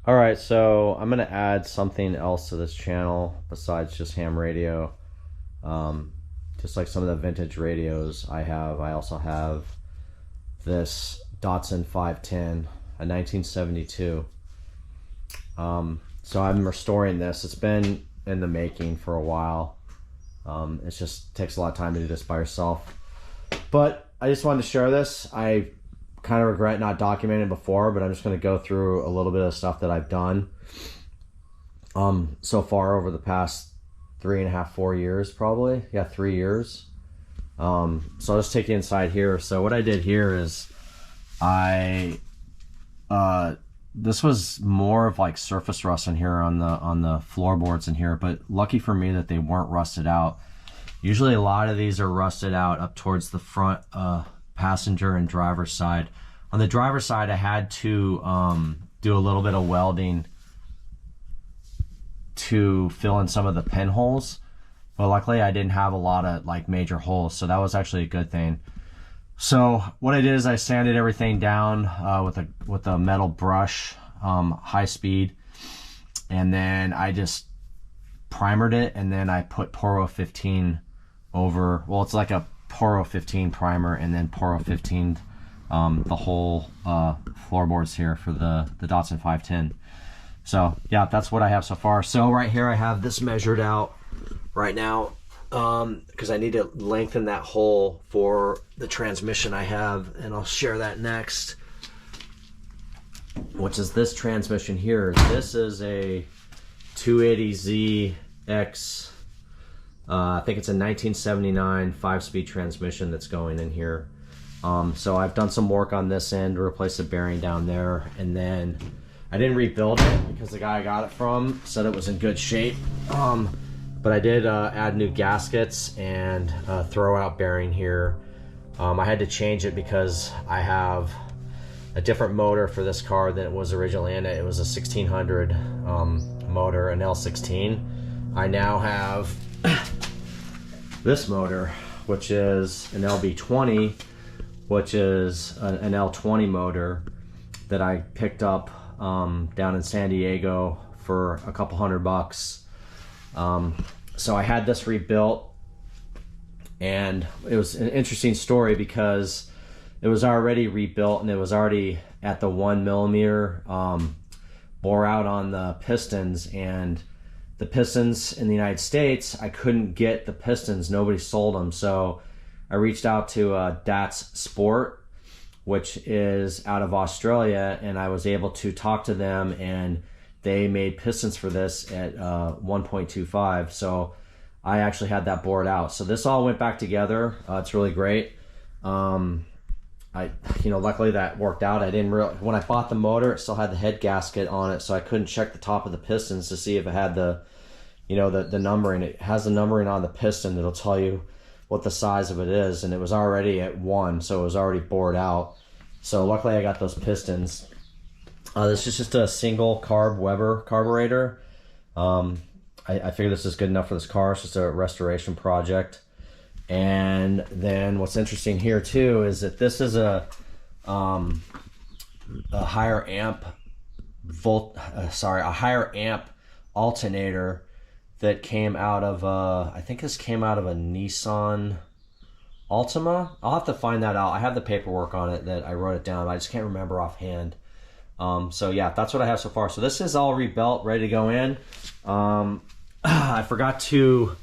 All right, so I'm gonna add something else to this channel besides just ham radio. Just like some of the vintage radios I have, I also have this Datsun 510, a 1972. So I'm restoring this. It's been in the making for a while. It just takes a lot of time to do this by yourself. But I just wanted to share this. I kind of regret not documenting before, but I'm just going to go through a little bit of stuff that I've done so far over the past 3.5, 4 years, probably. Yeah, 3 years. So I'll just take you inside here. So what I did here is this was more of like surface rust in here on the floorboards in here, but lucky for me that they weren't rusted out. Usually a lot of these are rusted out up towards the front passenger and driver's side. On the driver's side, I had to do a little bit of welding to fill in some of the pinholes, but luckily I didn't have a lot of like major holes, so that was actually a good thing. So what I did is I sanded everything down with a metal brush, high speed, and then I just primered it, and then I put Poro 15 over. Well, it's like a Poro 15 primer, and then Poro 15 the whole floorboards here for the Datsun 510. So yeah, that's what I have so far. So right here I have this measured out right now, because I need to lengthen that hole for the transmission I have, and I'll share that next, which is this transmission here. This is a 280ZX, I think it's a 1979 5-speed transmission that's going in here. So I've done some work on this end to replace the bearing down there, and then I didn't rebuild it because the guy I got it from said it was in good shape. But I did add new gaskets and throw out bearing here. I had to change it because I have a different motor for this car than it was originally in it. It was a 1600 motor, an L16. I now have this motor, which is an LB20, which is an L20 motor that I picked up down in San Diego for a couple $100. So I had this rebuilt, and it was an interesting story because it was already rebuilt and it was already at the 1mm bore out on the pistons, and the pistons in the United States, I couldn't get the pistons. Nobody sold them. So I reached out to Datsun Sport, which is out of Australia, and I was able to talk to them, and they made pistons for this at 1.25. So I actually had that bored out. So this all went back together. It's really great. Luckily that worked out. I didn't really, when I bought the motor, it still had the head gasket on it, so I couldn't check the top of the pistons to see if it had the numbering. It has the numbering on the piston that'll tell you what the size of it is, and it was already at 1, so it was already bored out. So luckily I got those pistons. This is just a single carb Weber carburetor. I figured this is good enough for this car. It's just a restoration project. And then what's interesting here too is that this is a higher amp a higher amp alternator that came out of I think this came out of a Nissan Altima. I'll have to find that out. I have the paperwork on it that I wrote it down, but I just can't remember offhand. So yeah, that's what I have so far. So this is all rebuilt, ready to go in. I forgot to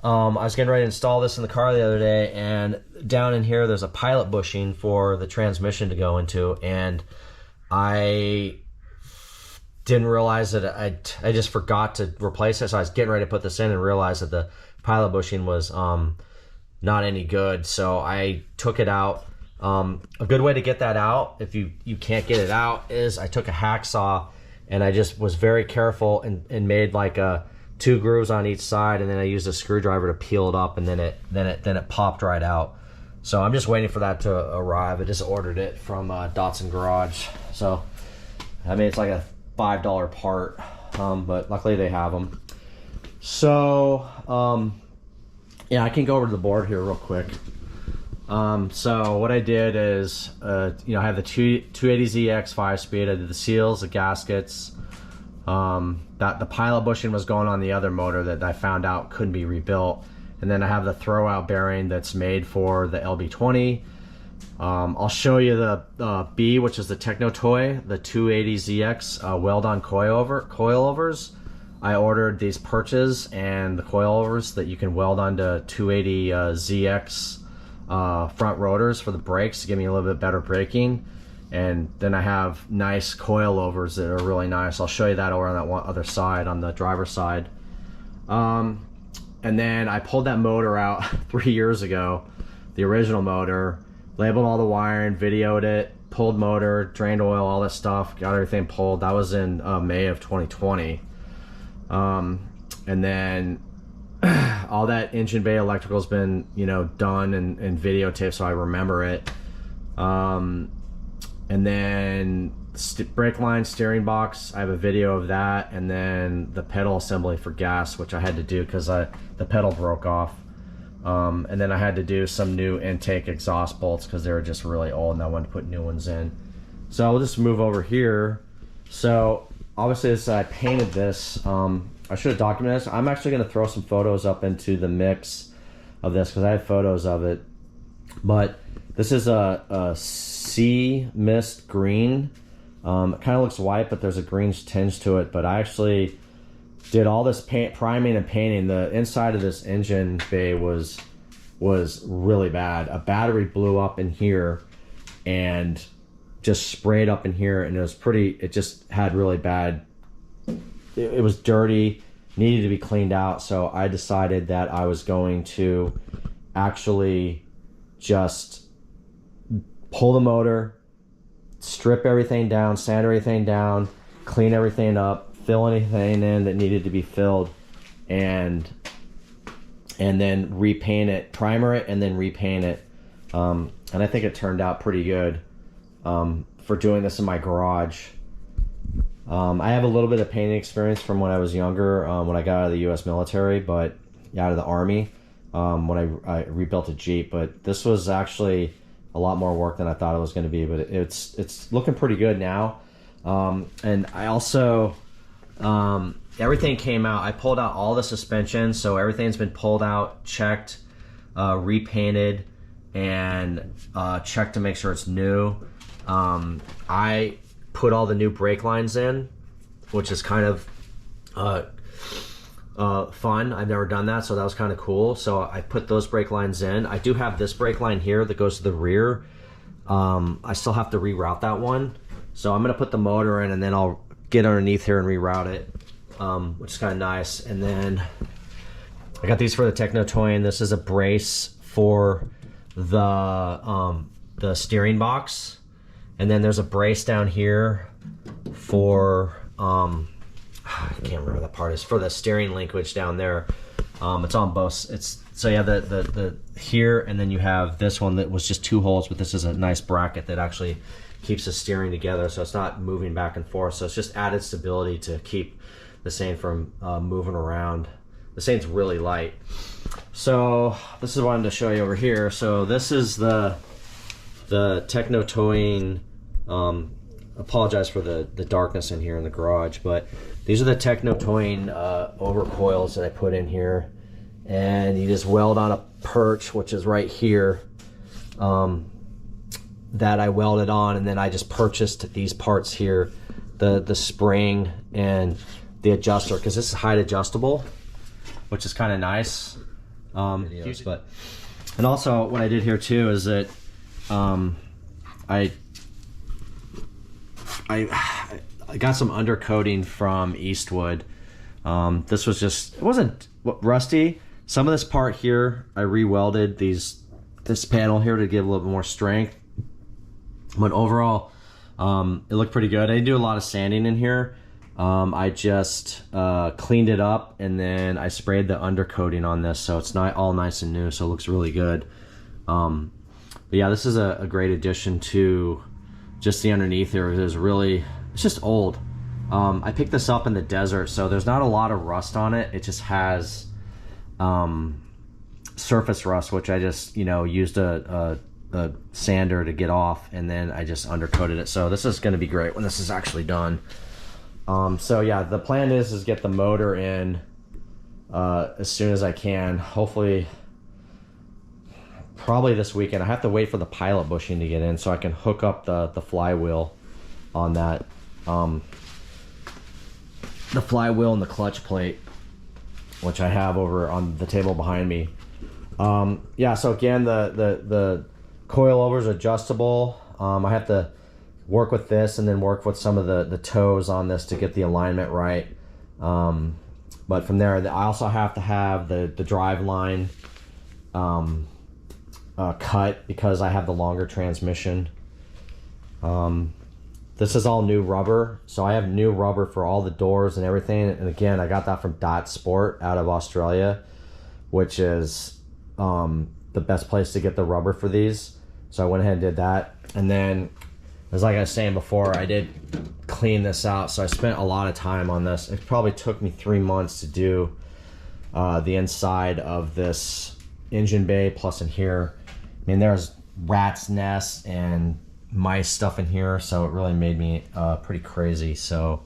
I was getting ready to install this in the car the other day, and down in here there's a pilot bushing for the transmission to go into, and I didn't realize that I just forgot to replace it. So I was getting ready to put this in and realized that the pilot bushing was not any good, so I took it out. A good way to get that out, if you can't get it out, is I took a hacksaw and I just was very careful and made like 2 grooves on each side, and then I used a screwdriver to peel it up, and then it popped right out. So I'm just waiting for that to arrive. I just ordered it from Datsun Garage. So I mean, it's like a $5 part, but luckily they have them. So yeah, I can go over to the board here real quick. So what I did is, I have the 280ZX 5-speed. I did the seals, the gaskets. That the pilot bushing was going on the other motor that I found out couldn't be rebuilt. And then I have the throwout bearing that's made for the LB20. I'll show you the B, which is the Techno Toy, the 280ZX weld-on coilovers. I ordered these perches and the coilovers that you can weld onto 280ZX front rotors for the brakes to give me a little bit better braking. And then I have nice coilovers that are really nice. I'll show you that over on that one other side, on the driver's side. And then I pulled that motor out 3 years ago, the original motor, labeled all the wiring, videoed it, pulled motor, drained oil, all that stuff, got everything pulled. That was in May of 2020. And then all that engine bay electrical has been, you know, done and videotaped, so I remember it. And then brake line, steering box, I have a video of that, and then the pedal assembly for gas, which I had to do because the pedal broke off. And then I had to do some new intake exhaust bolts because they were just really old and I wanted to put new ones in. So I'll just move over here. So obviously this, I painted this. I should have documented this. I'm actually going to throw some photos up into the mix of this because I have photos of it. But this is a sea mist green. It kind of looks white, but there's a green tinge to it. But I actually did all this priming and painting. The inside of this engine bay was really bad. A battery blew up in here and just sprayed up in here, and it just had really bad, it was dirty, needed to be cleaned out. So I decided that I was going to actually just pull the motor, strip everything down, sand everything down, clean everything up, fill anything in that needed to be filled, and then repaint it, primer it, and then repaint it. And I think it turned out pretty good for doing this in my garage. I have a little bit of painting experience from when I was younger, when I got out of the U.S. military, but out of the Army, when I rebuilt a Jeep. But this was actually a lot more work than I thought it was going to be, but it's looking pretty good now. And I also, everything came out. I pulled out all the suspension, so everything's been pulled out, checked, repainted, and checked to make sure it's new. I put all the new brake lines in, which is kind of fun. I've never done that, so that was kind of cool. So I put those brake lines in. I do have this brake line here that goes to the rear. I still have to reroute that one. So I'm gonna put the motor in and then I'll get underneath here and reroute it, which is kind of nice. And then I got these for the Techno Toy, and this is a brace for the steering box. And then there's a brace down here for, I can't remember that part is, for the steering linkage down there. It's on both, so you have the here, and then you have this one that was just 2 holes, but this is a nice bracket that actually keeps the steering together, so it's not moving back and forth. So it's just added stability to keep the seine from moving around. The seine's really light. So this is what I wanted to show you over here. So this is the Techno Toying. Apologize for the darkness in here in the garage, but these are the Techno Toying overcoils that I put in here, and you just weld on a perch, which is right here, that I welded on, and then I just purchased these parts here, the spring and the adjuster, because this is height adjustable, which is kind of nice. But and also what I did here too is that I got some undercoating from Eastwood. This was just, it wasn't rusty. Some of this part here, I re-welded this panel here to give a little bit more strength. But overall, it looked pretty good. I didn't do a lot of sanding in here. I just cleaned it up, and then I sprayed the undercoating on this, so it's not all nice and new, so it looks really good. But yeah, this is a great addition to just the underneath here. It's just old. I picked this up in the desert, so there's not a lot of rust on it. It just has surface rust, which I just, used a sander to get off, and then I just undercoated it. So this is going to be great when this is actually done. So yeah, the plan is get the motor in as soon as I can. Hopefully, probably this weekend. I have to wait for the pilot bushing to get in so I can hook up the flywheel on that. The flywheel and the clutch plate, which I have over on the table behind me. Yeah, so again, the coilover is adjustable. I have to work with this and then work with some of the toes on this to get the alignment right. But from there, I also have to have the drive line cut because I have the longer transmission. This is all new rubber, so I have new rubber for all the doors and everything. And again, I got that from Datsun out of Australia, which is the best place to get the rubber for these. So I went ahead and did that. And then, as like I was saying before, I did clean this out. So I spent a lot of time on this. It probably took me 3 months to do the inside of this engine bay, plus in here. I mean, there's rats' nests and mice stuff in here, so it really made me pretty crazy. So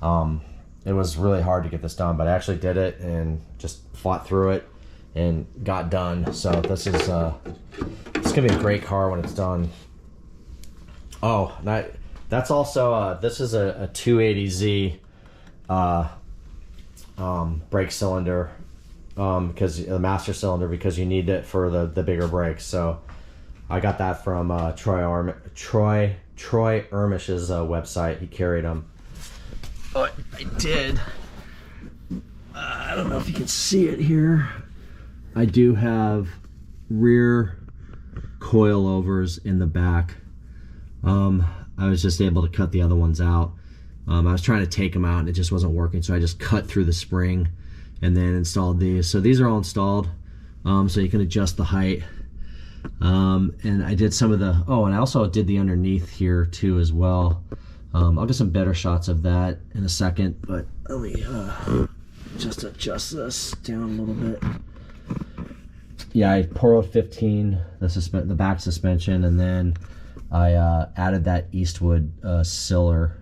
it was really hard to get this done, but I actually did it and just fought through it and got done. So this is it's gonna be a great car when it's done. Oh, that's also this is a 280Z brake cylinder, because the master cylinder, because you need it for the bigger brakes. So I got that from Troy Ermish's website. He carried them. Oh, I did. I don't know if you can see it here. I do have rear coilovers in the back. I was just able to cut the other ones out. I was trying to take them out and it just wasn't working, so I just cut through the spring and then installed these. So these are all installed, so you can adjust the height. And I did some of the, oh, and I also did the underneath here too as well. I'll get some better shots of that in a second, but let me just adjust this down a little bit. Yeah, I Poro 15 the back suspension, and then I added that Eastwood sealer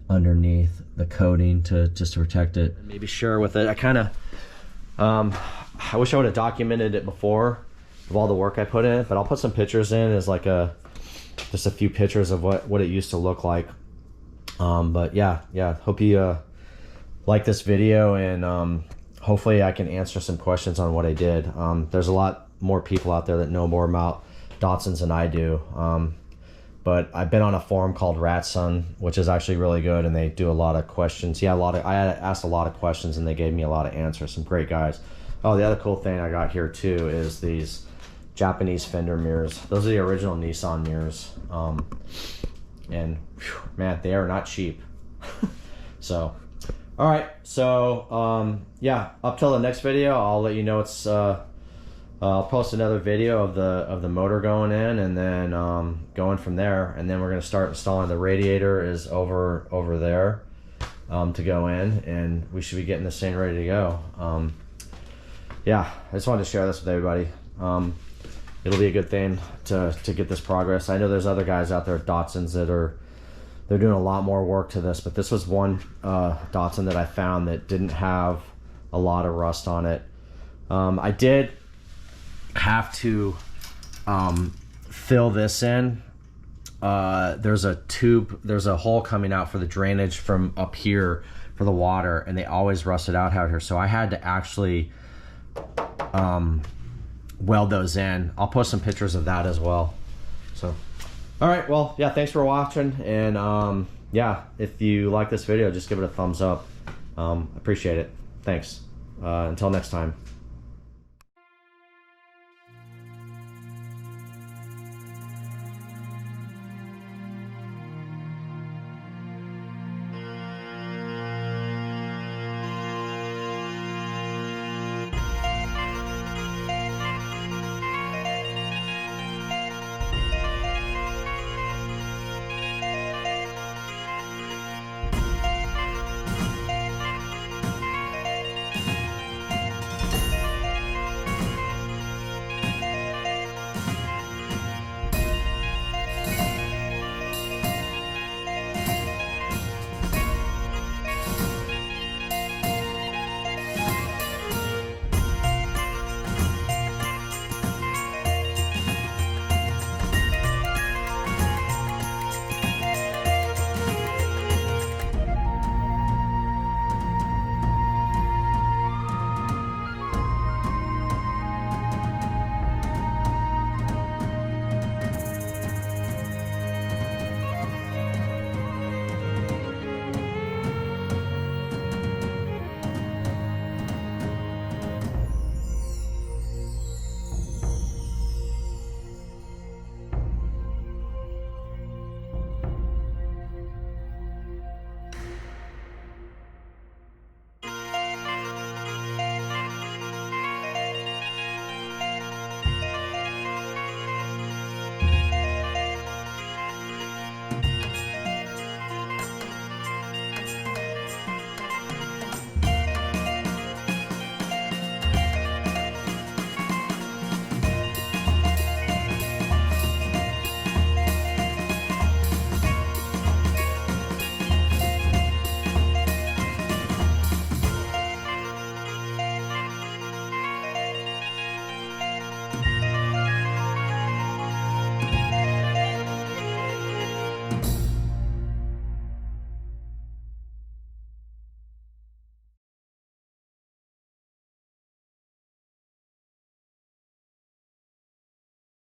underneath the coating just to protect it. Maybe share with it. I kind of I wish I would have documented it before of all the work I put in it, but I'll put some pictures in as like just a few pictures of what it used to look like. But yeah, hope you like this video, and hopefully I can answer some questions on what I did. There's a lot more people out there that know more about Datsuns than I do. But I've been on a forum called Datsun, which is actually really good, and they do a lot of questions. Yeah, I asked a lot of questions, and they gave me a lot of answers. Some great guys. Oh, the other cool thing I got here too is these Japanese fender mirrors. Those are the original Nissan mirrors, and whew, man, they are not cheap. So, all right. So yeah, up till the next video, I'll let you know it's. I'll post another video of the motor going in, and then going from there, and then we're gonna start installing the radiator is over there to go in, and we should be getting this thing ready to go. Yeah, I just wanted to share this with everybody. It'll be a good thing to get this progress. I know there's other guys out there at Datsuns that they're doing a lot more work to this, but this was one Datsun that I found that didn't have a lot of rust on it. I did have to fill this in. There's a hole coming out for the drainage from up here for the water, and they always rusted out here, so I had to actually weld those in. I'll post some pictures of that as well. So all right, well, yeah, thanks for watching, and yeah, if you like this video, just give it a thumbs up. Appreciate it. Thanks. Until next time.